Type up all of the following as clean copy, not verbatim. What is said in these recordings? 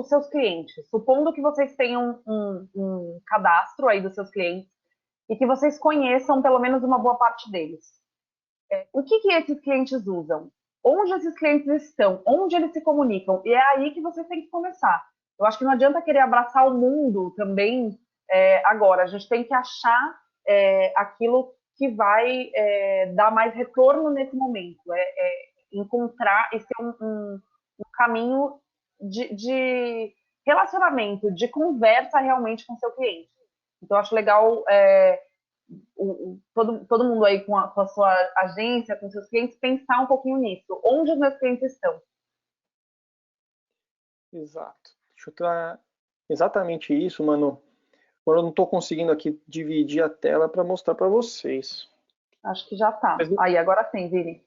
os seus clientes. Supondo que vocês tenham um cadastro aí dos seus clientes e que vocês conheçam pelo menos uma boa parte deles. O que esses clientes usam? Onde esses clientes estão? Onde eles se comunicam? E é aí que vocês têm que começar. Eu acho que não adianta querer abraçar o mundo também agora. A gente tem que achar aquilo que vai dar mais retorno nesse momento. Encontrar e ser um caminho de relacionamento, de conversa realmente com o seu cliente. Então, eu acho legal todo mundo aí com a sua agência, com seus clientes, pensar um pouquinho nisso. Onde os meus clientes estão? Exato. Deixa eu ter exatamente isso, mano. Agora eu não estou conseguindo aqui dividir a tela para mostrar para vocês. Acho que já tá. Aí, agora sim, Vini.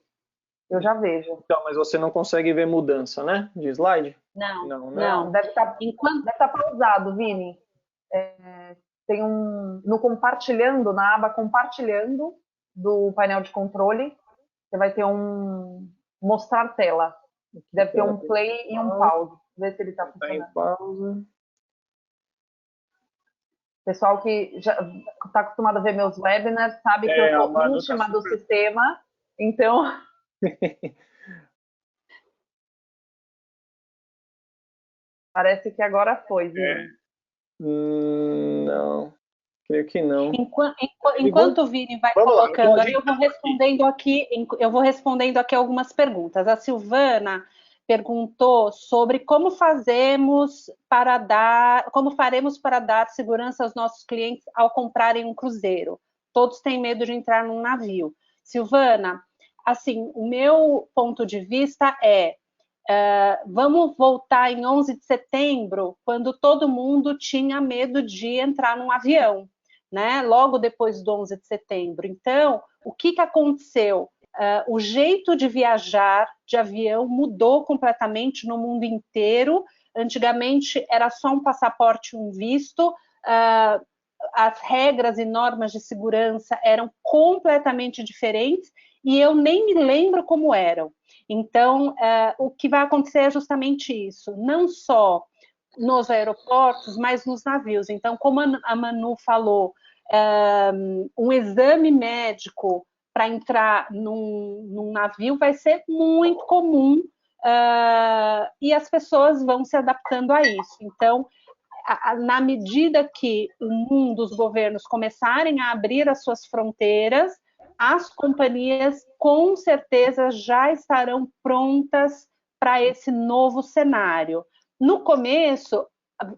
Eu já vejo. Então, mas você não consegue ver mudança, né? De slide? Não, né? não. Deve estar pausado, Vini. Tem no compartilhando, na aba compartilhando do painel de controle, você vai ter mostrar tela. Deve ter um play e um pause. Ver se ele está funcionando. Pausa. Pessoal que já está acostumado a ver meus webinars sabe que eu sou íntima do sistema, então... Parece que agora foi, Vini. Não, creio que não. Enquanto o Vini vai colocando aí, eu vou respondendo aqui algumas perguntas. A Silvana perguntou sobre como faremos para dar segurança aos nossos clientes ao comprarem um cruzeiro. Todos têm medo de entrar num navio. Silvana, assim, o meu ponto de vista vamos voltar em 11 de setembro, quando todo mundo tinha medo de entrar num avião, né? Logo depois do 11 de setembro. Então, o que aconteceu? O jeito de viajar de avião mudou completamente no mundo inteiro. Antigamente era só um passaporte e um visto. As regras e normas de segurança eram completamente diferentes e eu nem me lembro como eram. Então, o que vai acontecer é justamente isso, não só nos aeroportos, mas nos navios. Então, como a Manu falou, um exame médico para entrar num navio vai ser muito comum e as pessoas vão se adaptando a isso. Então, na medida que o mundo, os governos começarem a abrir as suas fronteiras, as companhias com certeza já estarão prontas para esse novo cenário. No começo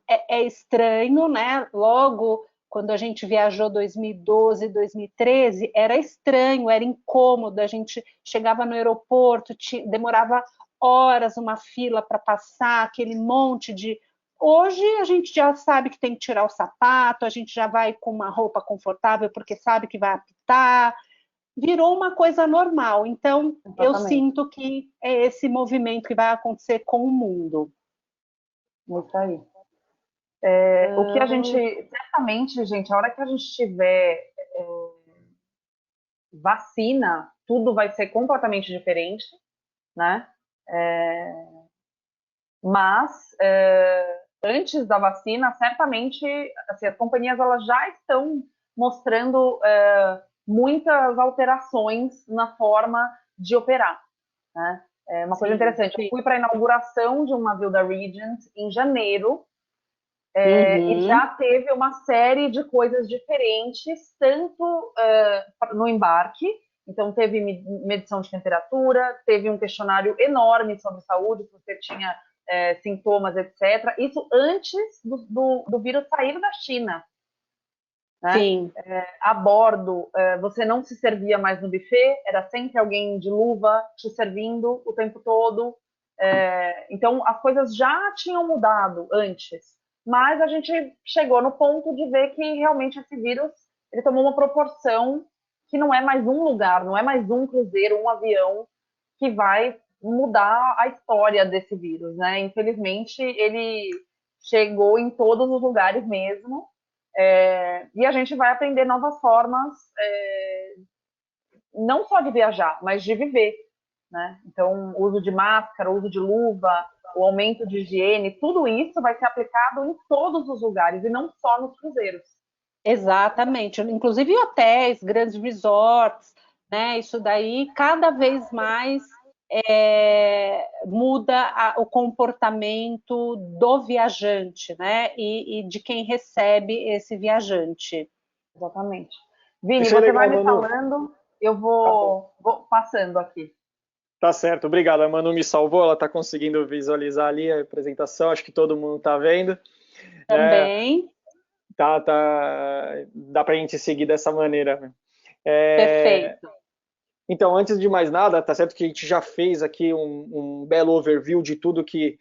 é estranho, né? Logo quando a gente viajou 2012, 2013, era estranho, era incômodo, a gente chegava no aeroporto, demorava horas uma fila para passar, aquele monte de... Hoje a gente já sabe que tem que tirar o sapato, a gente já vai com uma roupa confortável porque sabe que vai apitar, virou uma coisa normal. Então, eu sinto que é esse movimento que vai acontecer com o mundo. Isso aí. O que a gente, certamente, gente, a hora que a gente tiver vacina, tudo vai ser completamente diferente, né? Mas antes da vacina, certamente, assim, as companhias elas já estão mostrando muitas alterações na forma de operar, né? Uma coisa interessante, eu fui para a inauguração de um navio da Regent em janeiro, e já teve uma série de coisas diferentes, tanto no embarque, então teve medição de temperatura, teve um questionário enorme sobre saúde, se você tinha sintomas, etc. Isso antes do vírus sair da China. Né? Sim. A bordo, você não se servia mais no buffet, era sempre alguém de luva te servindo o tempo todo. Então, as coisas já tinham mudado antes, mas a gente chegou no ponto de ver que realmente esse vírus ele tomou uma proporção que não é mais um lugar, não é mais um cruzeiro, um avião que vai mudar a história desse vírus, né? Infelizmente, ele chegou em todos os lugares mesmo, e a gente vai aprender novas formas, não só de viajar, mas de viver, né? Então, uso de máscara, uso de luva, o aumento de higiene, tudo isso vai ser aplicado em todos os lugares e não só nos cruzeiros. Exatamente, inclusive hotéis, grandes resorts, né? Isso daí cada vez mais muda o comportamento do viajante, né? E de quem recebe esse viajante. Exatamente. Vini, Isso é você legal, vai me Manu. falando, eu vou passando aqui. Tá certo, obrigado. A Manu me salvou, ela está conseguindo visualizar ali a apresentação, acho que todo mundo está vendo. Também. Dá para a gente seguir dessa maneira. Perfeito. Então, antes de mais nada, tá certo que a gente já fez aqui um belo overview de tudo que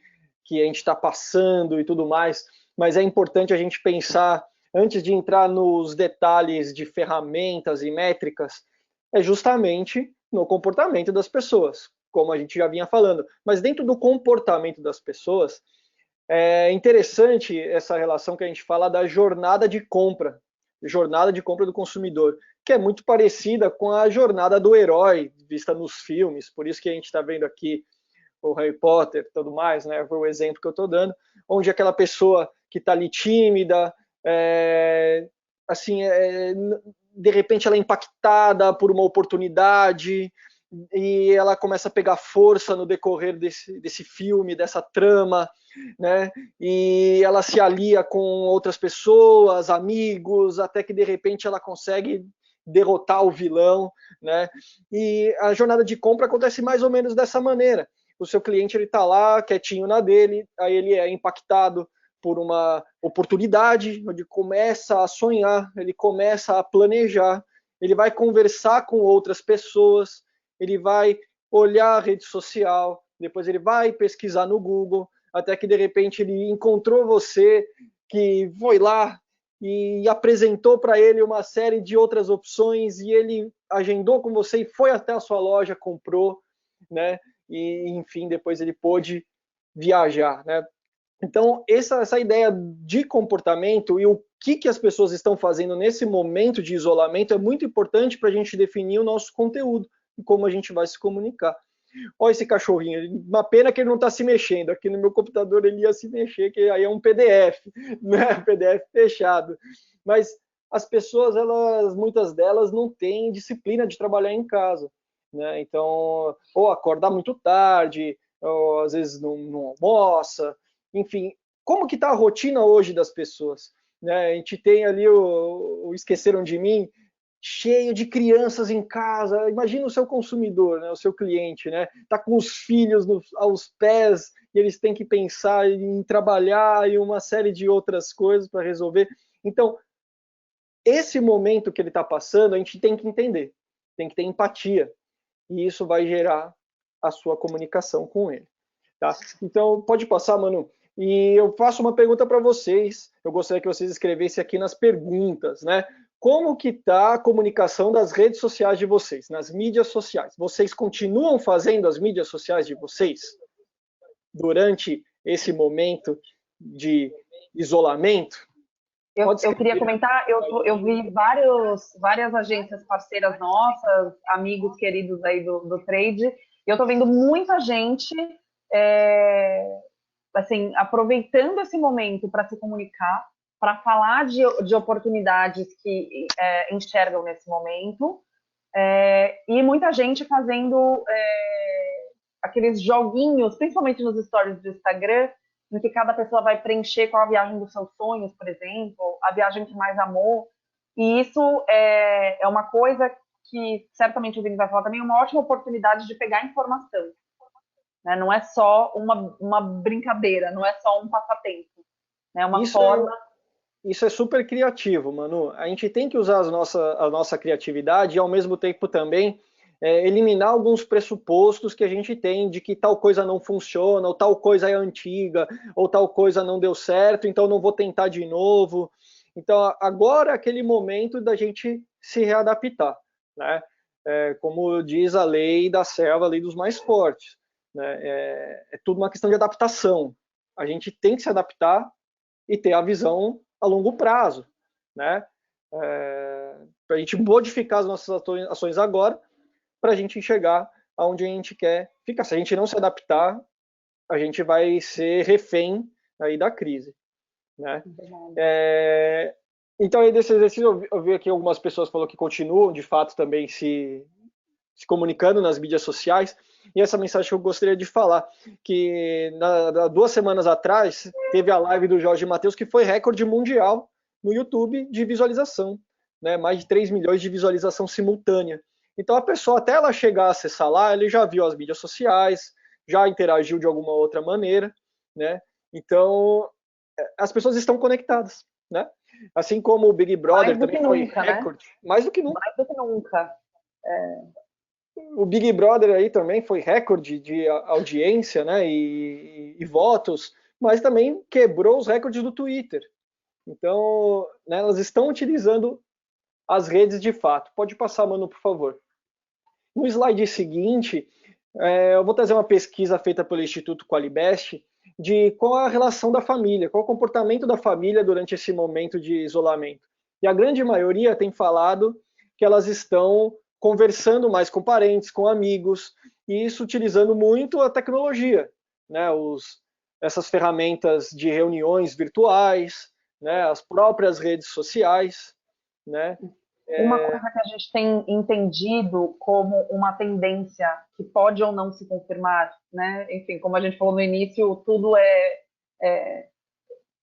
a gente está passando e tudo mais, mas é importante a gente pensar, antes de entrar nos detalhes de ferramentas e métricas, é justamente no comportamento das pessoas, como a gente já vinha falando. Mas dentro do comportamento das pessoas, é interessante essa relação que a gente fala da jornada de compra do consumidor, que é muito parecida com a jornada do herói vista nos filmes, por isso que a gente está vendo aqui o Harry Potter e tudo mais, né? Foi o exemplo que eu estou dando, onde aquela pessoa que está ali tímida, de repente ela é impactada por uma oportunidade e ela começa a pegar força no decorrer desse filme, dessa trama, né? E ela se alia com outras pessoas, amigos, até que de repente ela consegue derrotar o vilão, né? E a jornada de compra acontece mais ou menos dessa maneira. O seu cliente ele está lá quietinho na dele, aí ele é impactado por uma oportunidade, onde começa a sonhar, ele começa a planejar, ele vai conversar com outras pessoas, ele vai olhar a rede social, depois ele vai pesquisar no Google, até que de repente ele encontrou você, que foi lá e apresentou para ele uma série de outras opções e ele agendou com você e foi até a sua loja, comprou, né? E enfim, depois ele pôde viajar, né? Então, essa ideia de comportamento e o que as pessoas estão fazendo nesse momento de isolamento é muito importante para a gente definir o nosso conteúdo e como a gente vai se comunicar. Olha esse cachorrinho, uma pena que ele não está se mexendo. Aqui no meu computador ele ia se mexer, que aí é um PDF, né? PDF fechado. Mas as pessoas, muitas delas não têm disciplina de trabalhar em casa, né? Então, ou acorda muito tarde, ou às vezes não almoça, enfim. Como que está a rotina hoje das pessoas? Né? A gente tem ali o Esqueceram de Mim, cheio de crianças em casa. Imagina o seu consumidor, né, o seu cliente, né, tá com os filhos aos pés e eles têm que pensar em trabalhar e uma série de outras coisas para resolver. Então, esse momento que ele está passando, a gente tem que entender, tem que ter empatia e isso vai gerar a sua comunicação com ele. Tá? Então, pode passar, Manu. E eu faço uma pergunta para vocês. Eu gostaria que vocês escrevessem aqui nas perguntas, né? Como que está a comunicação das redes sociais de vocês, nas mídias sociais? Vocês continuam fazendo as mídias sociais de vocês durante esse momento de isolamento? Eu queria comentar, eu vi várias agências parceiras nossas, amigos queridos aí do trade, e eu estou vendo muita gente assim, aproveitando esse momento para se comunicar, para falar de oportunidades que enxergam nesse momento, e muita gente fazendo aqueles joguinhos, principalmente nos stories do Instagram, em que cada pessoa vai preencher qual a viagem dos seus sonhos, por exemplo, a viagem que mais amou. E isso é uma coisa que certamente o Vini vai falar também, uma ótima oportunidade de pegar informação. Né? Não é só uma brincadeira, não é só um passatempo. É uma forma... Isso é super criativo, Manu. A gente tem que usar a nossa criatividade e, ao mesmo tempo, também eliminar alguns pressupostos que a gente tem de que tal coisa não funciona, ou tal coisa é antiga, ou tal coisa não deu certo, então não vou tentar de novo. Então, agora é aquele momento da gente se readaptar, né? Como diz a lei da selva, a lei dos mais fortes, né? É tudo uma questão de adaptação. A gente tem que se adaptar e ter a visão a longo prazo, né? Para a gente modificar as nossas ações agora, para a gente chegar aonde a gente quer ficar. Se a gente não se adaptar, a gente vai ser refém aí da crise, né? Então, aí desse exercício, eu vi aqui algumas pessoas falou que continuam, de fato, também se comunicando nas mídias sociais, e essa mensagem que eu gostaria de falar, que 2 semanas atrás, teve a live do Jorge Mateus, que foi recorde mundial no YouTube de visualização, né? Mais de 3 milhões de visualização simultânea. Então, a pessoa, até ela chegar a acessar lá, ele já viu as mídias sociais, já interagiu de alguma outra maneira, né? Então, as pessoas estão conectadas, né? Assim como o Big Brother também foi recorde, né? Mais do que nunca. Mais do que nunca. O Big Brother aí também foi recorde de audiência, né? E votos, mas também quebrou os recordes do Twitter. Então, né, elas estão utilizando as redes de fato. Pode passar, Manu, por favor. No slide seguinte, eu vou trazer uma pesquisa feita pelo Instituto Qualibest de qual a relação da família, qual o comportamento da família durante esse momento de isolamento. E a grande maioria tem falado que elas estão conversando mais com parentes, com amigos, e isso utilizando muito a tecnologia, né? Essas ferramentas de reuniões virtuais, né? As próprias redes sociais, né? Uma coisa que a gente tem entendido como uma tendência que pode ou não se confirmar, né? Enfim, como a gente falou no início, tudo é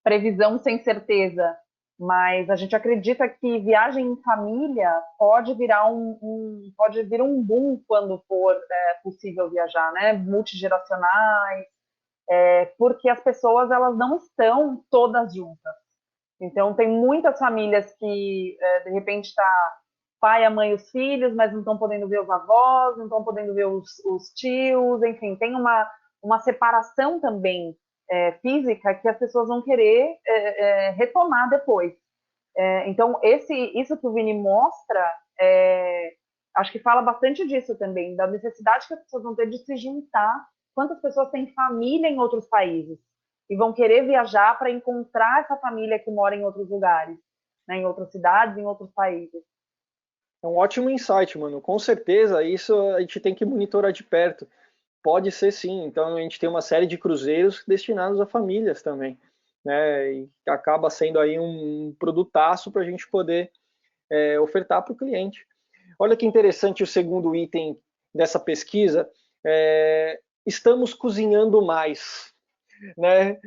previsão sem certeza, mas a gente acredita que viagem em família pode virar pode vir um boom quando for possível viajar, né? Multigeracionais, porque as pessoas elas não estão todas juntas. Então, tem muitas famílias que, de repente, está pai, a mãe e os filhos, mas não estão podendo ver os avós, não estão podendo ver os tios, enfim, tem uma separação também física que as pessoas vão querer retomar depois. Então, isso que o Vini mostra, acho que fala bastante disso também, da necessidade que as pessoas vão ter de se juntar. Quantas pessoas têm família em outros países? E vão querer viajar para encontrar essa família que mora em outros lugares, né, em outras cidades, em outros países. É um ótimo insight, mano. Com certeza, isso a gente tem que monitorar de perto. Pode ser sim. Então, a gente tem uma série de cruzeiros destinados a famílias também, né? E acaba sendo aí um produtaço para a gente poder ofertar para o cliente. Olha que interessante o segundo item dessa pesquisa. Estamos cozinhando mais. Né?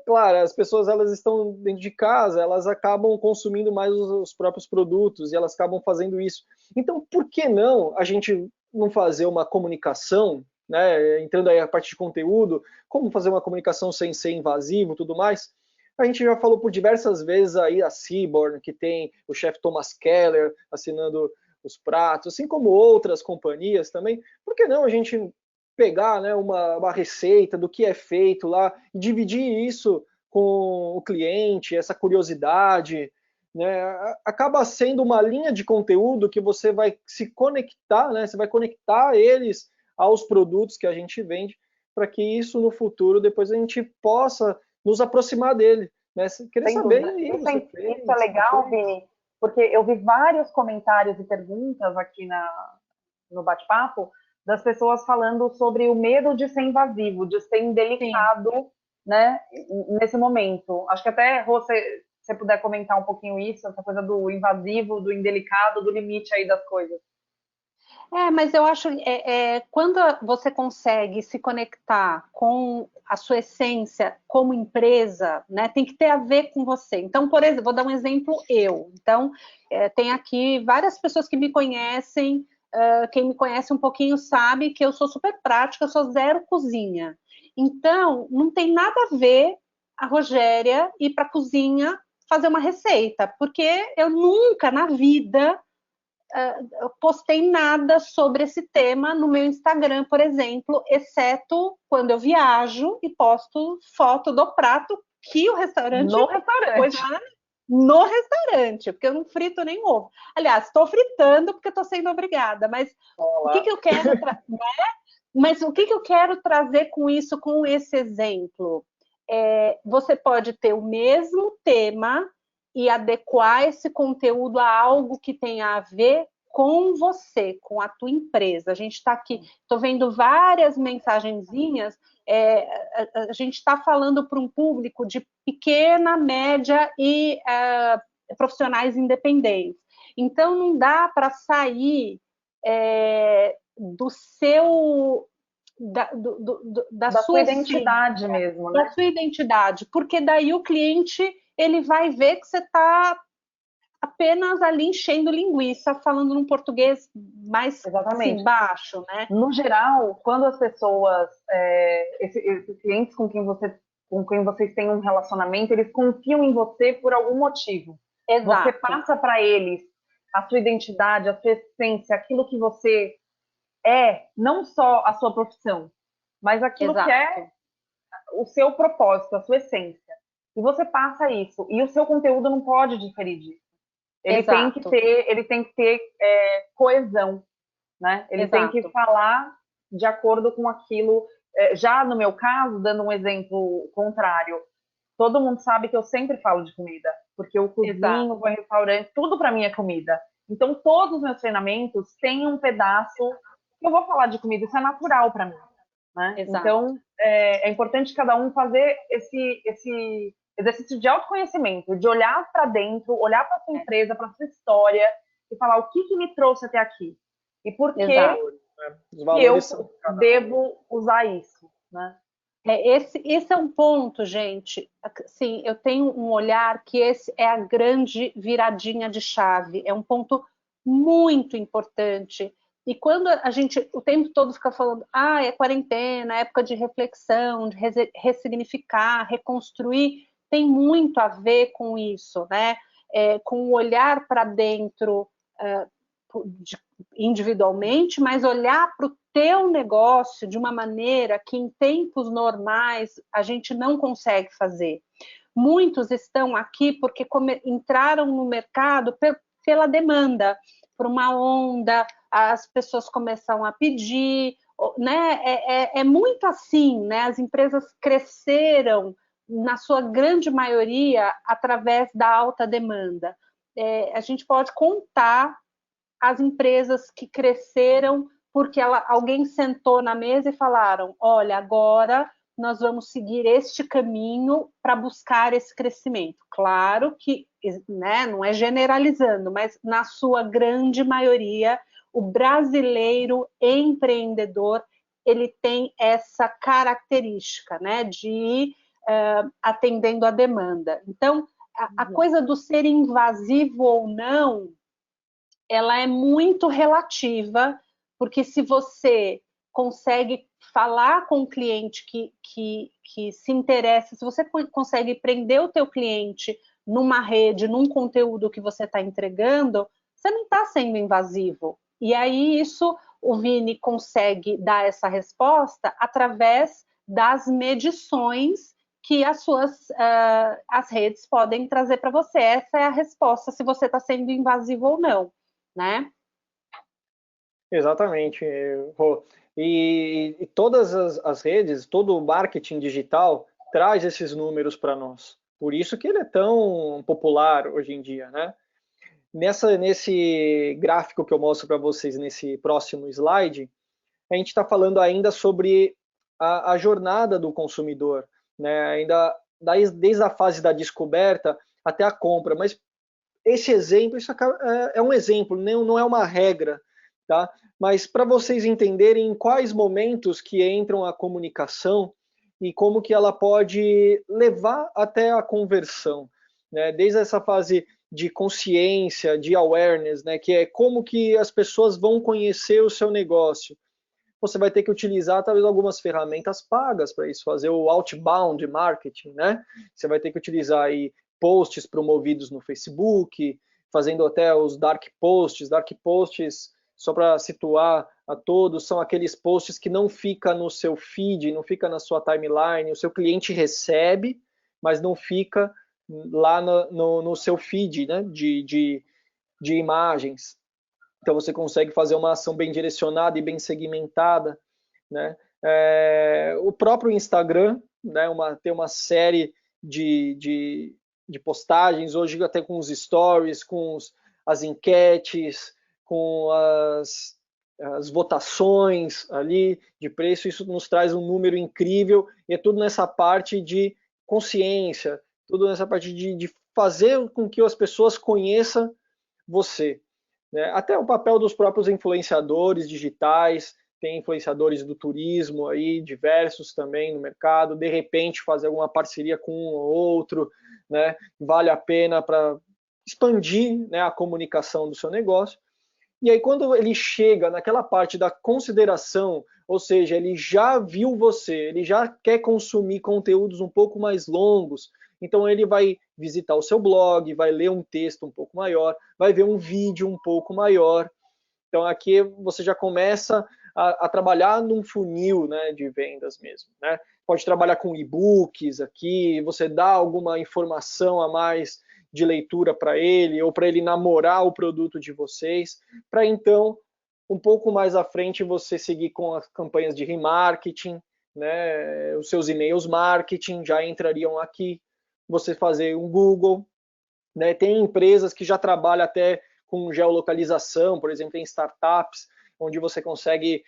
Claro, as pessoas elas estão dentro de casa, elas acabam consumindo mais os próprios produtos e elas acabam fazendo isso. Então, por que não a gente não fazer uma comunicação, né? Entrando aí a parte de conteúdo, como fazer uma comunicação sem ser invasivo, tudo mais? A gente já falou por diversas vezes aí a Seaborn, que tem o chefe Thomas Keller assinando os pratos, assim como outras companhias também. Por que não a gente pegar, né, uma receita do que é feito lá e dividir isso com o cliente, essa curiosidade, né, acaba sendo uma linha de conteúdo que você vai se conectar, né, você vai conectar eles aos produtos que a gente vende, para que isso no futuro depois a gente possa nos aproximar dele, né? Querer saber isso é legal, Vini, porque eu vi vários comentários e perguntas aqui no bate-papo das pessoas falando sobre o medo de ser invasivo, de ser indelicado, né, nesse momento. Acho que até, Rô, se você puder comentar um pouquinho isso, essa coisa do invasivo, do indelicado, do limite aí das coisas. Mas eu acho quando você consegue se conectar com a sua essência como empresa, né, tem que ter a ver com você. Então, por exemplo, vou dar um exemplo Então, tem aqui várias pessoas que me conhecem. Quem me conhece um pouquinho sabe que eu sou super prática, eu sou zero cozinha. Então, não tem nada a ver a Rogéria ir para a cozinha fazer uma receita, porque eu nunca na vida postei nada sobre esse tema no meu Instagram, por exemplo, exceto quando eu viajo e posto foto do prato que o restaurante... No restaurante. No restaurante, porque eu não frito nem ovo. Aliás, estou fritando porque estou sendo obrigada, mas o que eu quero Mas o que eu quero trazer com isso, com esse exemplo? Você pode ter o mesmo tema e adequar esse conteúdo a algo que tenha a ver com você, com a tua empresa. A gente está aqui, estou vendo várias mensagenzinhas, a gente está falando para um público de pequena, média e profissionais independentes. Então, não dá para sair do seu... da sua identidade mesmo, né? Da sua identidade, porque daí o cliente ele vai ver que você está apenas ali enchendo linguiça, falando num português mais assim, baixo, né? No geral, quando as pessoas, esses clientes com quem vocês têm um relacionamento, eles confiam em você por algum motivo. Exato. Você passa para eles a sua identidade, a sua essência, aquilo que você não só a sua profissão, mas aquilo que é o seu propósito, a sua essência. E você passa isso. E o seu conteúdo não pode diferir disso. Ele tem que ter coesão, né? Ele tem que falar de acordo com aquilo. Já no meu caso, dando um exemplo contrário, todo mundo sabe que eu sempre falo de comida, porque eu cozinho, vou em restaurante, tudo para mim é comida. Então, todos os meus treinamentos têm um pedaço que eu vou falar de comida, isso é natural para mim, né? Então, é importante cada um fazer esse exercício de autoconhecimento, de olhar para dentro, olhar para sua empresa, para sua história e falar o que me trouxe até aqui e por que eu devo usar isso, né? Esse é um ponto, gente. Sim, eu tenho um olhar que esse é a grande viradinha de chave. É um ponto muito importante. E quando a gente o tempo todo fica falando, é quarentena, época de reflexão, de ressignificar, reconstruir, tem muito a ver com isso, né? Com o olhar para dentro individualmente, mas olhar para o teu negócio de uma maneira que em tempos normais a gente não consegue fazer. Muitos estão aqui porque entraram no mercado pela demanda, por uma onda, as pessoas começam a pedir, né? É muito assim, né? As empresas cresceram na sua grande maioria através da alta demanda. A gente pode contar as empresas que cresceram porque alguém sentou na mesa e falaram, olha, agora nós vamos seguir este caminho para buscar esse crescimento. Claro que, né, não é generalizando, mas na sua grande maioria, o brasileiro empreendedor, ele tem essa característica, né, de ir atendendo a demanda. Então, a coisa do ser invasivo ou não, ela é muito relativa, porque se você consegue falar com o cliente que se interessa, se você consegue prender o teu cliente numa rede, num conteúdo que você está entregando, você não está sendo invasivo. E aí isso o Vini consegue dar essa resposta através das medições que as redes podem trazer para você. Essa é a resposta, se você está sendo invasivo ou não, né? Exatamente, Rô. E todas as redes, todo o marketing digital traz esses números para nós. Por isso que ele é tão popular hoje em dia, né? Nesse gráfico que eu mostro para vocês nesse próximo slide, a gente está falando ainda sobre a jornada do consumidor, né? Ainda desde a fase da descoberta até a compra. Mas esse exemplo, isso é um exemplo, não é uma regra, tá? Mas para vocês entenderem em quais momentos que entram a comunicação e como que ela pode levar até a conversão, né? Desde essa fase de consciência, de awareness, né? Que é como que as pessoas vão conhecer o seu negócio. Você vai ter que utilizar talvez algumas ferramentas pagas para isso, fazer o outbound marketing, né? Você vai ter que utilizar aí posts promovidos no Facebook, fazendo até os dark posts. Dark posts, só para situar a todos, são aqueles posts que não fica no seu feed, não fica na sua timeline, o seu cliente recebe, mas não fica lá no seu feed, né, de imagens. Então você consegue fazer uma ação bem direcionada e bem segmentada, né? O próprio Instagram, né, tem uma série de postagens, hoje até com os stories, com as enquetes, com as votações ali de preço, isso nos traz um número incrível, e é tudo nessa parte de consciência, tudo nessa parte de fazer com que as pessoas conheçam você, né? Até o papel dos próprios influenciadores digitais, tem influenciadores do turismo aí, diversos também no mercado, de repente fazer alguma parceria com um ou outro, né? Vale a pena para expandir, né, a comunicação do seu negócio. E aí quando ele chega naquela parte da consideração, ou seja, ele já viu você, ele já quer consumir conteúdos um pouco mais longos, então ele vai visitar o seu blog, vai ler um texto um pouco maior, vai ver um vídeo um pouco maior. Então aqui você já começa a trabalhar num funil, né, de vendas mesmo, né? Pode trabalhar com e-books aqui, você dá alguma informação a mais de leitura para ele, ou para ele namorar o produto de vocês, para então, um pouco mais à frente, você seguir com as campanhas de remarketing, né? Os seus e-mails marketing já entrariam aqui, você fazer um Google, né? Tem empresas que já trabalham até com geolocalização, por exemplo, tem startups, onde você consegue,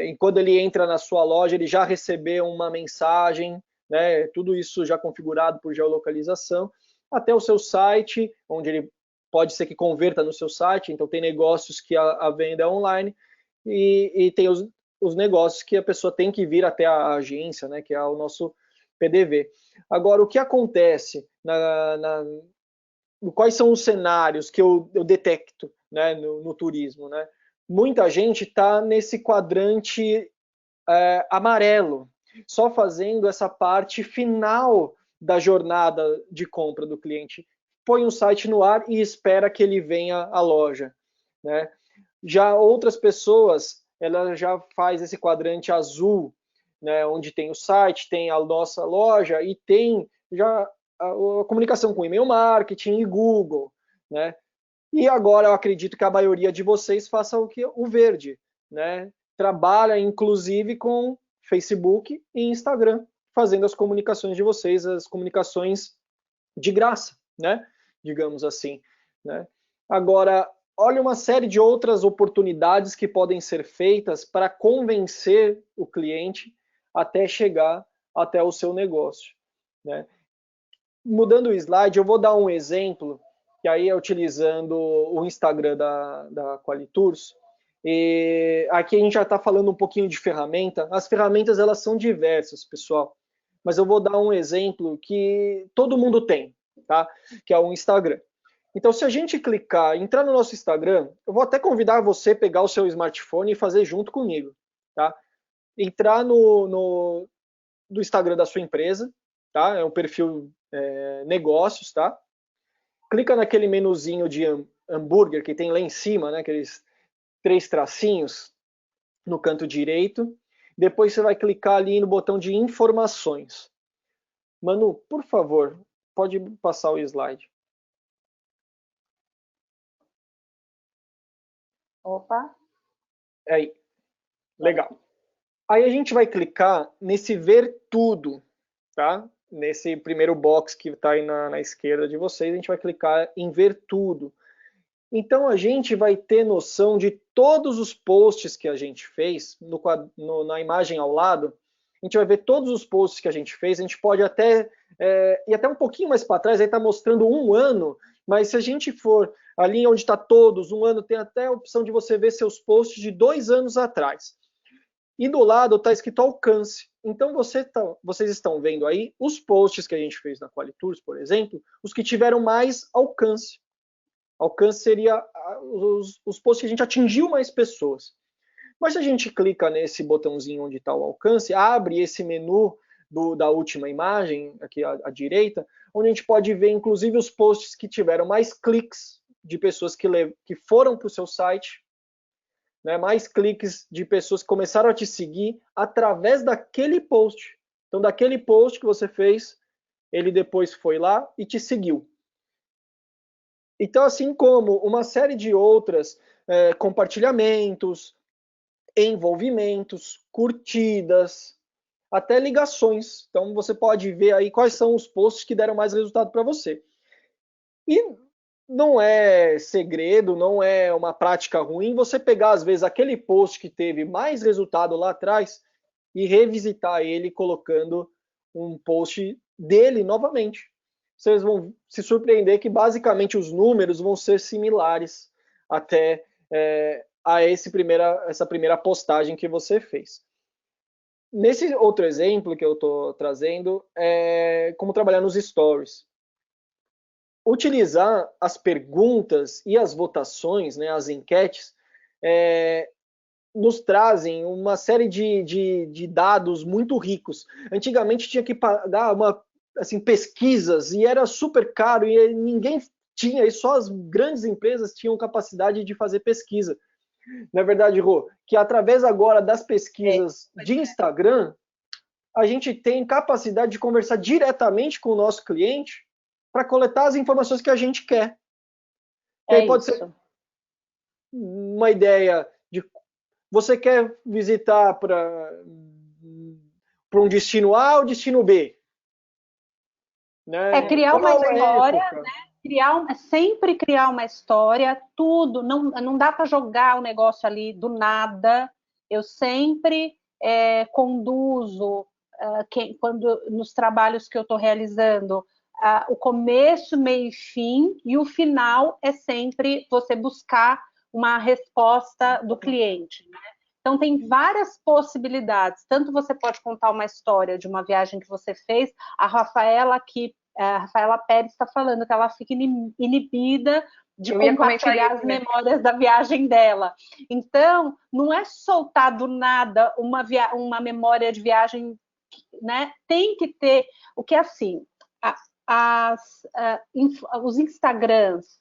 enquanto ele entra na sua loja, ele já receber uma mensagem, né? Tudo isso já configurado por geolocalização, até o seu site, onde ele pode ser que converta no seu site, então tem negócios que a venda é online, e tem os negócios que a pessoa tem que vir até a agência, né, que é o nosso PDV. Agora, o que acontece, quais são os cenários que eu detecto, né, no turismo, né? Muita gente está nesse quadrante amarelo, só fazendo essa parte final da jornada de compra do cliente. Põe um site no ar e espera que ele venha à loja, né? Já outras pessoas, ela já faz esse quadrante azul, né, onde tem o site, tem a nossa loja e tem já a comunicação com e-mail marketing e Google, né? E agora eu acredito que a maioria de vocês faça o verde, né? Trabalha inclusive com Facebook e Instagram, fazendo as comunicações de vocês, as comunicações de graça, né? Digamos assim, né? Agora, olha uma série de outras oportunidades que podem ser feitas para convencer o cliente até chegar até o seu negócio, né? Mudando o slide, eu vou dar um exemplo, que aí é utilizando o Instagram da Qualitours. E aqui a gente já está falando um pouquinho de ferramenta. As ferramentas, elas são diversas, pessoal. Mas eu vou dar um exemplo que todo mundo tem, tá? Que é o Instagram. Então, se a gente clicar, entrar no nosso Instagram, eu vou até convidar você a pegar o seu smartphone e fazer junto comigo, tá? Entrar no Instagram da sua empresa, tá? É um perfil negócios, tá? Clica naquele menuzinho de hambúrguer que tem lá em cima, né? Aqueles 3 tracinhos no canto direito. Depois você vai clicar ali no botão de informações. Manu, por favor, pode passar o slide. Opa. Aí. Legal. Aí a gente vai clicar nesse ver tudo, tá? Nesse primeiro box que está aí na esquerda de vocês, a gente vai clicar em ver tudo. Então a gente vai ter noção de todos os posts que a gente fez, na imagem ao lado, a gente vai ver todos os posts que a gente fez, a gente pode até ir até um pouquinho mais para trás, aí está mostrando um ano, mas se a gente for ali onde está todos, um ano, tem até a opção de você ver seus posts de 2 anos atrás. E do lado está escrito alcance. Então vocês estão vendo aí os posts que a gente fez na Qualitours, por exemplo, os que tiveram mais alcance. Alcance seria os posts que a gente atingiu mais pessoas. Mas se a gente clica nesse botãozinho onde está o alcance, abre esse menu da última imagem, aqui à direita, onde a gente pode ver inclusive os posts que tiveram mais cliques de pessoas que foram para o seu site, né, mais cliques de pessoas que começaram a te seguir através daquele post. Então, daquele post que você fez, ele depois foi lá e te seguiu. Então, assim como uma série de outras compartilhamentos, envolvimentos, curtidas, até ligações. Então, você pode ver aí quais são os posts que deram mais resultado para você. E não é segredo, não é uma prática ruim você pegar, às vezes, aquele post que teve mais resultado lá atrás e revisitar ele colocando um post dele novamente. Vocês vão se surpreender que, basicamente, os números vão ser similares até a essa primeira postagem que você fez. Nesse outro exemplo que eu estou trazendo, é como trabalhar nos stories. Utilizar as perguntas e as votações, né, as enquetes, nos trazem uma série de dados muito ricos. Antigamente tinha que pagar pesquisas e era super caro e ninguém tinha, e só as grandes empresas tinham capacidade de fazer pesquisa. Na verdade, Rô, que através agora das pesquisas de Instagram, a gente tem capacidade de conversar diretamente com o nosso cliente para coletar as informações que a gente quer. Pode ser uma ideia de você quer visitar para um destino A ou destino B? Né? Criar uma história, né? Sempre criar uma história, tudo, não dá para jogar o negócio ali do nada. Eu sempre conduzo, quando nos trabalhos que eu estou realizando, o começo, meio e fim, e o final é sempre você buscar uma resposta do cliente, né? Então, tem várias possibilidades. Tanto você pode contar uma história de uma viagem que você fez. A Rafaela Pérez está falando que ela fica inibida de compartilhar as memórias da viagem dela. Então, não é soltar do nada uma memória de viagem, né? Tem que ter o que é assim, os Instagrams,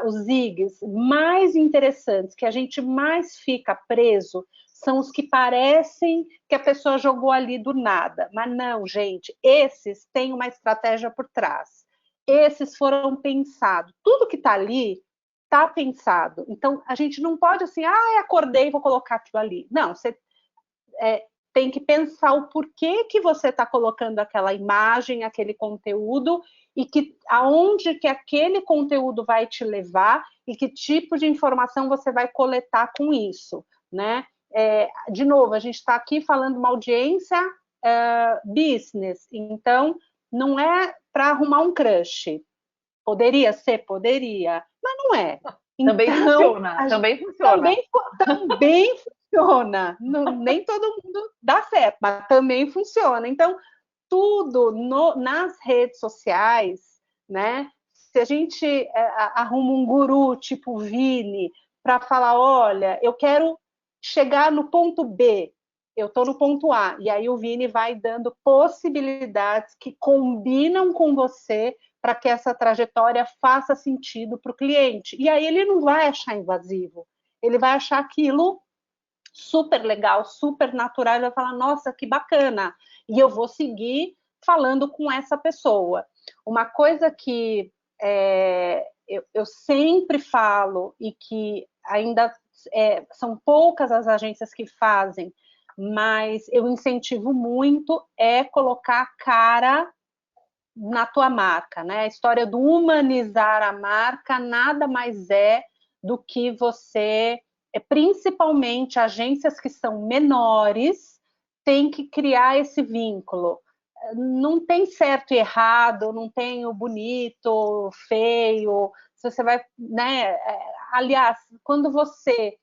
os zigs mais interessantes, que a gente mais fica preso, são os que parecem que a pessoa jogou ali do nada. Mas não, gente, esses têm uma estratégia por trás. Esses foram pensados. Tudo que está ali está pensado. Então, a gente não pode assim, acordei e vou colocar aquilo ali. Não, você tem que pensar o porquê que você está colocando aquela imagem, aquele conteúdo, e aonde que aquele conteúdo vai te levar e que tipo de informação você vai coletar com isso, né? De novo, a gente está aqui falando uma audiência business, então não é para arrumar um crush. Poderia ser? Poderia, mas não é. Também então, funciona, também funciona. Também funciona. Nem todo mundo dá certo, mas também funciona. Então, tudo nas redes sociais, né? Se a gente arruma um guru tipo Vini para falar, olha, eu quero chegar no ponto B, eu estou no ponto A, e aí o Vini vai dando possibilidades que combinam com você para que essa trajetória faça sentido para o cliente. E aí ele não vai achar invasivo, ele vai achar aquilo super legal, super natural, ele vai falar, nossa, que bacana, e eu vou seguir falando com essa pessoa. Uma coisa que eu sempre falo e que ainda são poucas as agências que fazem, mas eu incentivo muito, colocar a cara na tua marca, né? A história do humanizar a marca nada mais é do que você, principalmente agências que são menores, tem que criar esse vínculo. Não tem certo e errado, não tem o bonito, feio. Se você vai, né? Aliás, quando você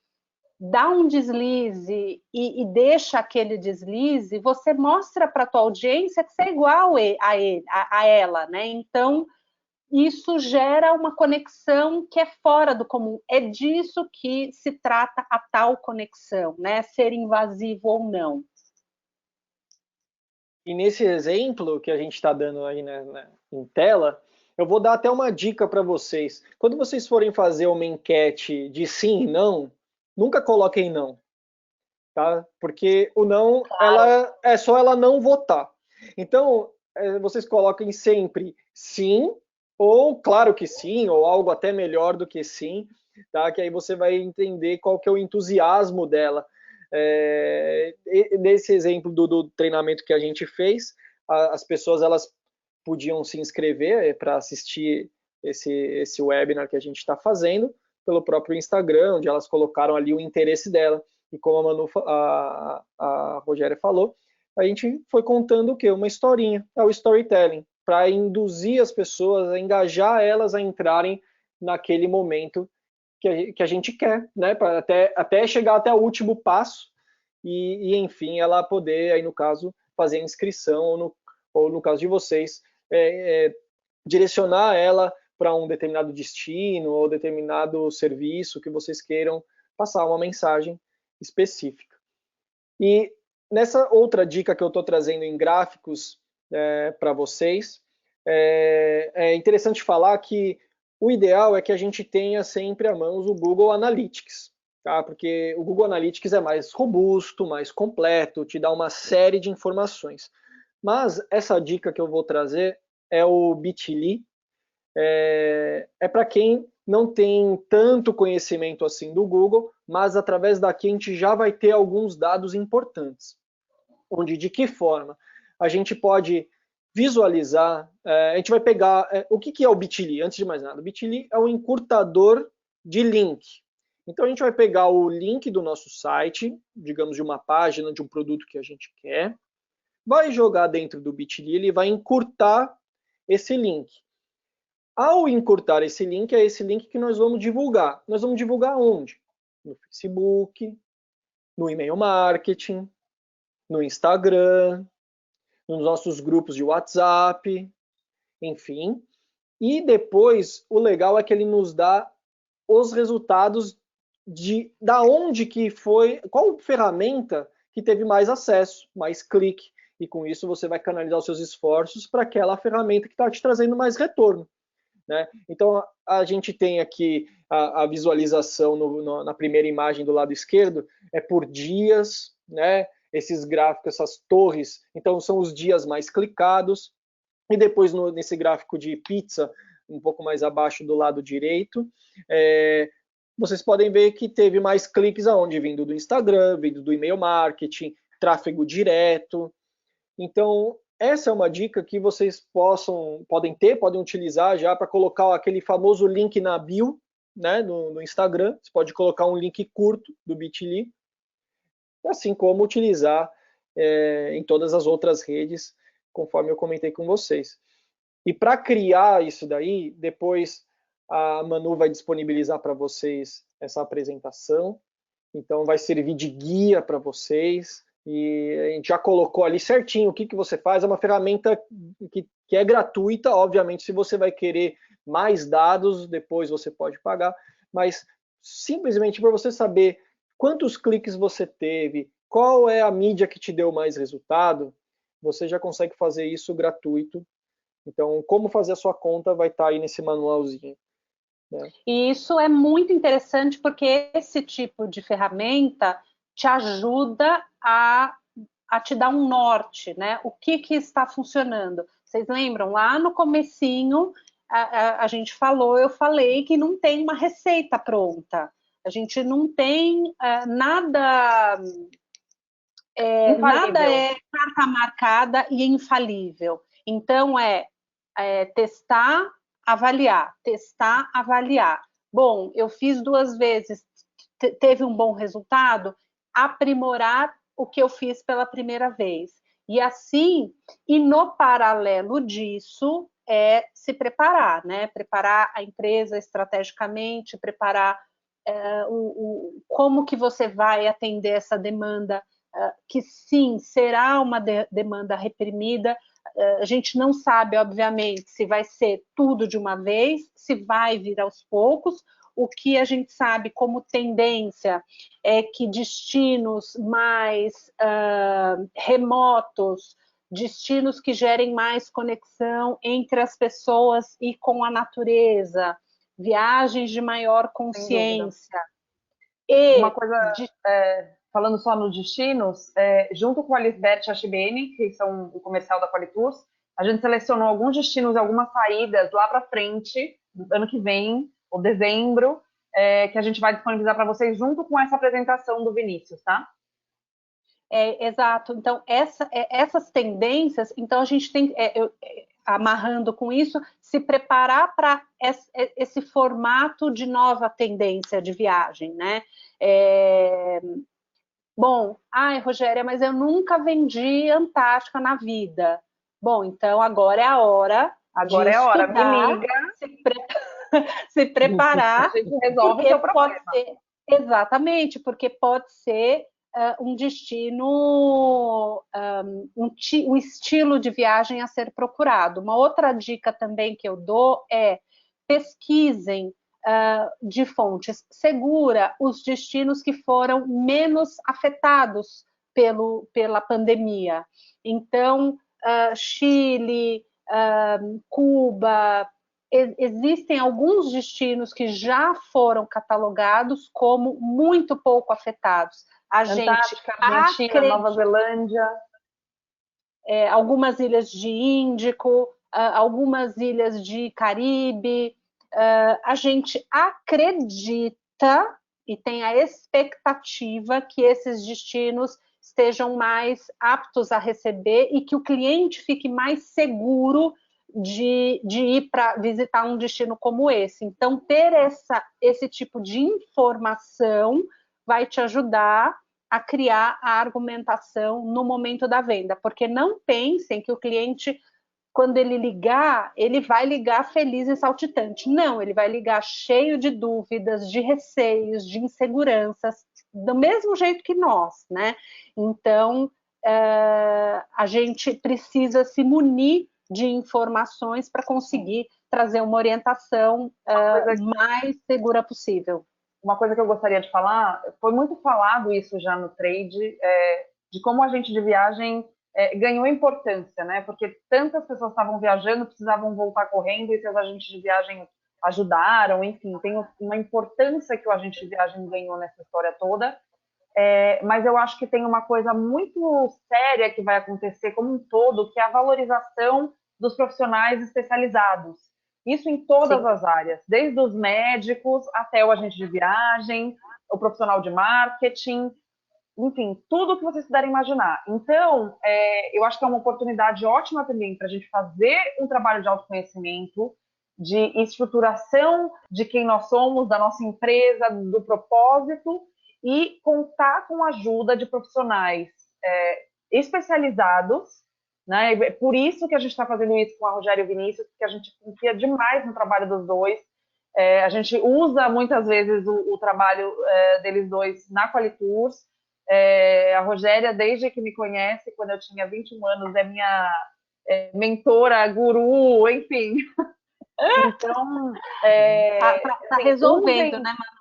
dá um deslize e deixa aquele deslize, você mostra para a tua audiência que você é igual a ela, né? Então, isso gera uma conexão que é fora do comum. É disso que se trata a tal conexão, né? Ser invasivo ou não. E nesse exemplo que a gente está dando aí em tela, eu vou dar até uma dica para vocês. Quando vocês forem fazer uma enquete de sim e não, nunca coloquem não, tá? Porque o não, claro, é só ela não votar. Então, vocês coloquem sempre sim, ou claro que sim, ou algo até melhor do que sim, tá? Que aí você vai entender qual que é o entusiasmo dela. Nesse exemplo do treinamento que a gente fez, as pessoas elas podiam se inscrever para assistir esse webinar que a gente está fazendo pelo próprio Instagram, onde elas colocaram ali o interesse dela. E como a Rogéria falou, a gente foi contando o quê? Uma historinha, é o storytelling, para induzir as pessoas, a engajar elas a entrarem naquele momento que a gente quer, né? Para até chegar até o último passo e, enfim, ela poder, aí no caso, fazer a inscrição, ou no caso de vocês, direcionar ela para um determinado destino ou determinado serviço que vocês queiram passar uma mensagem específica. E nessa outra dica que eu estou trazendo em gráficos para vocês, é interessante falar que o ideal é que a gente tenha sempre à mão o Google Analytics, tá? Porque o Google Analytics é mais robusto, mais completo, te dá uma série de informações. Mas essa dica que eu vou trazer é o Bitly. É para quem não tem tanto conhecimento assim do Google, mas através daqui a gente já vai ter alguns dados importantes. Onde, de que forma? A gente pode visualizar, a gente vai pegar, o que é o Bitly? Antes de mais nada, o Bitly é um encurtador de link. Então a gente vai pegar o link do nosso site, digamos de uma página, de um produto que a gente quer, vai jogar dentro do Bitly, ele vai encurtar esse link. Ao encurtar esse link, é esse link que nós vamos divulgar. Nós vamos divulgar onde? No Facebook, no e-mail marketing, no Instagram, nos nossos grupos de WhatsApp, enfim. E depois, o legal é que ele nos dá os resultados da onde que foi, qual ferramenta que teve mais acesso, mais clique. E com isso você vai canalizar os seus esforços para aquela ferramenta que está te trazendo mais retorno. Né? Então, a gente tem aqui a visualização na primeira imagem do lado esquerdo, é por dias, né? Esses gráficos, essas torres, então são os dias mais clicados. E depois, nesse gráfico de pizza, um pouco mais abaixo do lado direito, vocês podem ver que teve mais cliques aonde? Vindo do Instagram, vindo do e-mail marketing, tráfego direto. Então, essa é uma dica que vocês podem utilizar já para colocar aquele famoso link na bio, né, no Instagram. Você pode colocar um link curto do Bitly, assim como utilizar em todas as outras redes, conforme eu comentei com vocês. E para criar isso daí, depois a Manu vai disponibilizar para vocês essa apresentação. Então, vai servir de guia para vocês. E a gente já colocou ali certinho o que você faz. É uma ferramenta que é gratuita, obviamente, se você vai querer mais dados, depois você pode pagar, mas simplesmente para você saber quantos cliques você teve, qual é a mídia que te deu mais resultado, você já consegue fazer isso gratuito. Então, como fazer a sua conta vai estar aí nesse manualzinho. Né? E isso é muito interessante porque esse tipo de ferramenta te ajuda a te dar um norte, né? O que está funcionando? Vocês lembram? Lá no comecinho, a gente eu falei que não tem uma receita pronta. A gente não tem nada... nada é carta marcada e infalível. Então, testar, avaliar, testar, avaliar. Bom, eu fiz 2 vezes, teve um bom resultado, aprimorar o que eu fiz pela primeira vez. E assim, e no paralelo disso, se preparar, né? Preparar a empresa estrategicamente, preparar como que você vai atender essa demanda, que sim, será uma demanda reprimida. A gente não sabe, obviamente, se vai ser tudo de uma vez, se vai vir aos poucos. O que a gente sabe como tendência é que destinos mais remotos, destinos que gerem mais conexão entre as pessoas e com a natureza, viagens de maior consciência. E uma coisa, falando só nos destinos, junto com a Lisbeth e a Shibene, que são o comercial da Qualitus, a gente selecionou alguns destinos e algumas saídas lá para frente, ano que vem, ou dezembro, que a gente vai disponibilizar para vocês junto com essa apresentação do Vinícius, tá? Exato. Então, essas tendências, então a gente tem... amarrando com isso, se preparar para esse formato de nova tendência de viagem, né? Bom, ai, Rogéria, mas eu nunca vendi Antártica na vida. Bom, então agora é a hora Agora de é a hora, estudar, me liga. se preparar, A gente resolve o porque seu pode problema. ser, exatamente, porque pode ser um destino, um estilo de viagem a ser procurado. Uma outra dica também que eu dou é pesquisem de fontes segura os destinos que foram menos afetados pela pandemia. Então, Chile, Cuba, existem alguns destinos que já foram catalogados como muito pouco afetados. A Antártica, gente Argentina, Nova Zelândia. Algumas ilhas de Índico, algumas ilhas de Caribe. A gente acredita e tem a expectativa que esses destinos estejam mais aptos a receber e que o cliente fique mais seguro de ir para visitar um destino como esse. Então, ter esse tipo de informação vai te ajudar a criar a argumentação no momento da venda, porque não pensem que o cliente, quando ele ligar, ele vai ligar feliz e saltitante. Não, ele vai ligar cheio de dúvidas, de receios, de inseguranças, do mesmo jeito que nós, né? Então, a gente precisa se munir de informações para conseguir trazer uma orientação mais segura possível. Uma coisa que eu gostaria de falar, foi muito falado isso já no trade, de como o agente de viagem ganhou importância, né? Porque tantas pessoas estavam viajando, precisavam voltar correndo e seus agentes de viagem ajudaram, enfim, tem uma importância que o agente de viagem ganhou nessa história toda. Mas eu acho que tem uma coisa muito séria que vai acontecer como um todo, que é a valorização dos profissionais especializados. Isso em todas as áreas, desde os médicos até o agente de viagem, o profissional de marketing, enfim, tudo que vocês puderem imaginar. Então, eu acho que é uma oportunidade ótima também para a gente fazer um trabalho de autoconhecimento, de estruturação de quem nós somos, da nossa empresa, do propósito, e contar com a ajuda de profissionais especializados, né? Por isso que a gente está fazendo isso com a Rogéria e o Vinícius, porque a gente confia demais no trabalho dos dois. A gente usa muitas vezes o trabalho deles dois na Qualitours. A Rogéria, desde que me conhece, quando eu tinha 21 anos, é minha mentora, guru, enfim. Então, tá resolvendo, usem, né, Manu?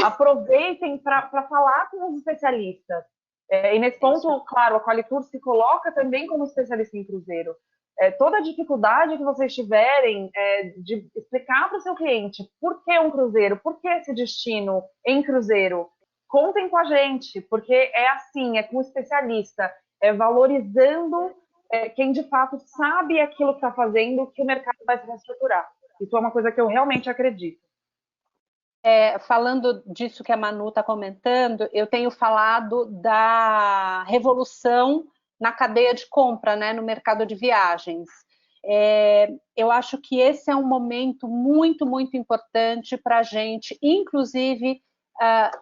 aproveitem para falar com os especialistas. E nesse ponto, claro, a Qualitours se coloca também como especialista em cruzeiro. Toda a dificuldade que vocês tiverem de explicar para o seu cliente por que um cruzeiro, por que esse destino em cruzeiro, contem com a gente, porque é assim, é com o especialista, valorizando quem de fato sabe aquilo que está fazendo, que o mercado vai se reestruturar. Isso é uma coisa que eu realmente acredito. Falando disso que a Manu está comentando, eu tenho falado da revolução na cadeia de compra, né, no mercado de viagens. Eu acho que esse é um momento muito, muito importante para a gente, inclusive,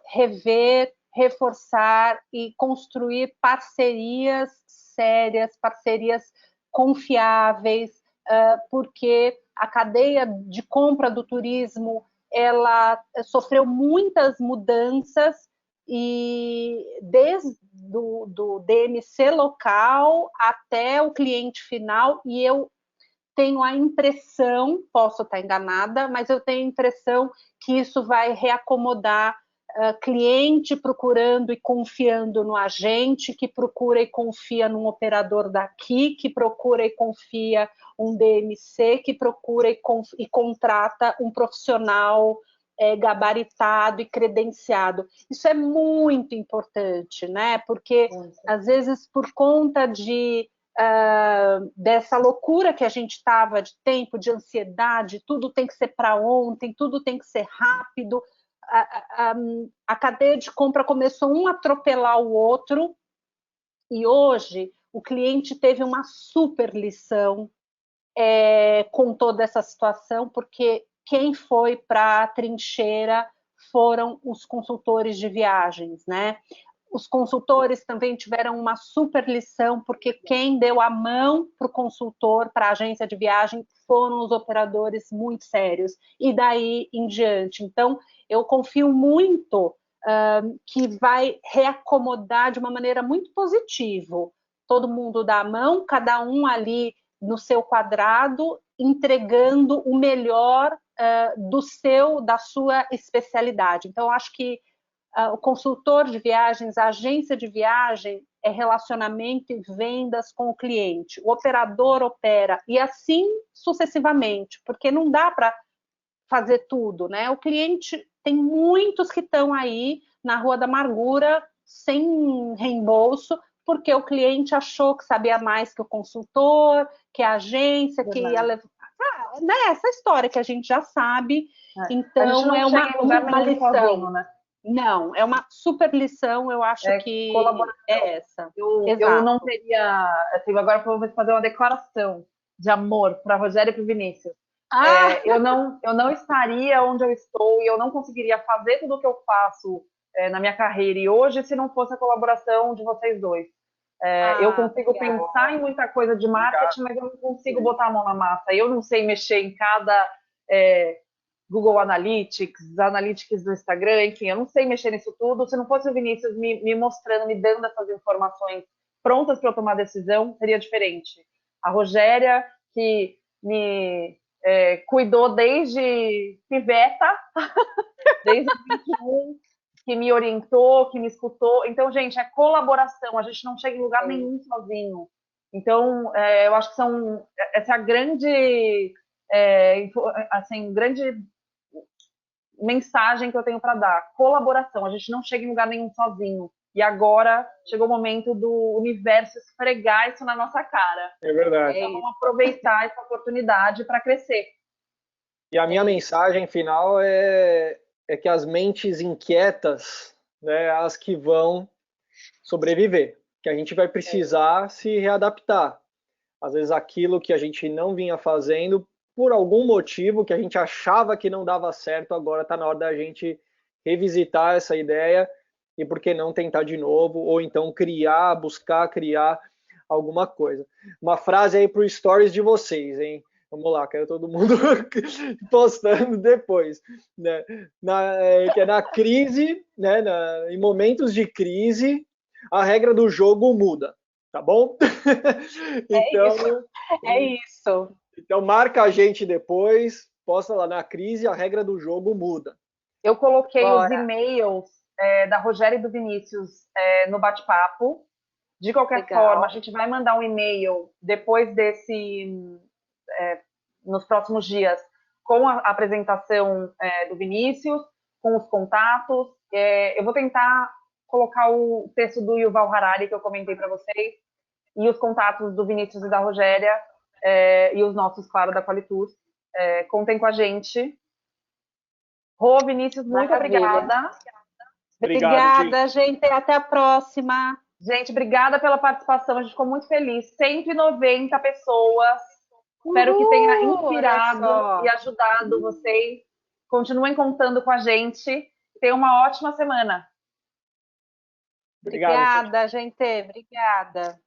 rever, reforçar e construir parcerias sérias, parcerias confiáveis, porque a cadeia de compra do turismo ela sofreu muitas mudanças e desde do DMC local até o cliente final, e eu tenho a impressão, posso estar enganada, mas eu tenho a impressão que isso vai reacomodar cliente procurando e confiando no agente, que procura e confia num operador daqui, que procura e confia um DMC, que procura e contrata um profissional gabaritado e credenciado. Isso é muito importante, né? Porque, às vezes, por conta dessa loucura que a gente estava de tempo, de ansiedade, tudo tem que ser para ontem, tudo tem que ser rápido, a cadeia de compra começou um a atropelar o outro, e hoje o cliente teve uma super lição com toda essa situação, porque quem foi para a trincheira foram os consultores de viagens, né? Os consultores também tiveram uma super lição, porque quem deu a mão para o consultor, para a agência de viagem, foram os operadores muito sérios, e daí em diante. Então, eu confio muito que vai reacomodar de uma maneira muito positiva. Todo mundo dá a mão, cada um ali no seu quadrado, entregando o melhor da sua especialidade. Então, eu acho que o consultor de viagens, a agência de viagem é relacionamento e vendas com o cliente. O operador opera e assim sucessivamente, porque não dá para fazer tudo, né? O cliente tem muitos que estão aí na Rua da Amargura sem reembolso, porque o cliente achou que sabia mais que o consultor, que a agência, que ia levar. Né? Essa história que a gente já sabe. Então, é uma lição. Sozinho, né? Não, é uma super lição, eu acho que é essa. Eu não teria. Assim, agora eu vou fazer uma declaração de amor para a Rogéria e para o Vinícius. Eu não estaria onde eu estou e eu não conseguiria fazer tudo o que eu faço na minha carreira e hoje se não fosse a colaboração de vocês dois. Eu consigo pensar em muita coisa de marketing, mas eu não consigo botar a mão na massa. Eu não sei mexer em cada Google Analytics do Instagram, enfim, eu não sei mexer nisso tudo. Se não fosse o Vinícius me mostrando, me dando essas informações prontas para eu tomar decisão, seria diferente. A Rogéria, que me cuidou desde piveta, desde os 21, que me orientou, que me escutou. Então, gente, é colaboração, a gente não chega em lugar nenhum sozinho. Então, eu acho que essa é a grande, grande mensagem que eu tenho para dar. Colaboração, a gente não chega em lugar nenhum sozinho. E agora chegou o momento do universo esfregar isso na nossa cara. É verdade. Então, vamos aproveitar essa oportunidade para crescer. E a minha mensagem final é que as mentes inquietas, né, as que vão sobreviver, que a gente vai precisar se readaptar. Às vezes aquilo que a gente não vinha fazendo, por algum motivo que a gente achava que não dava certo, agora está na hora da gente revisitar essa ideia e por que não tentar de novo, ou então buscar criar alguma coisa. Uma frase aí para o stories de vocês, hein? Vamos lá, quero todo mundo postando depois. Né? Que é na crise, né? Em momentos de crise, a regra do jogo muda, tá bom? Então, é isso. Então marca a gente depois, posta lá na crise, a regra do jogo muda. Eu coloquei os e-mails da Rogéria e do Vinícius no bate-papo. De qualquer forma, a gente vai mandar um e-mail depois nos próximos dias, com a apresentação do Vinícius, com os contatos. Eu vou tentar colocar o texto do Yuval Harari, que eu comentei para vocês, e os contatos do Vinícius e da Rogéria, e os nossos, claro, da Qualitur. Contem com a gente. Rô, Vinícius, muito obrigada. Obrigada, gente. Até a próxima. Gente, obrigada pela participação. A gente ficou muito feliz. 190 pessoas. Espero que tenha inspirado e ajudado vocês. Continuem contando com a gente. Tenham uma ótima semana. Obrigada, gente. Obrigada.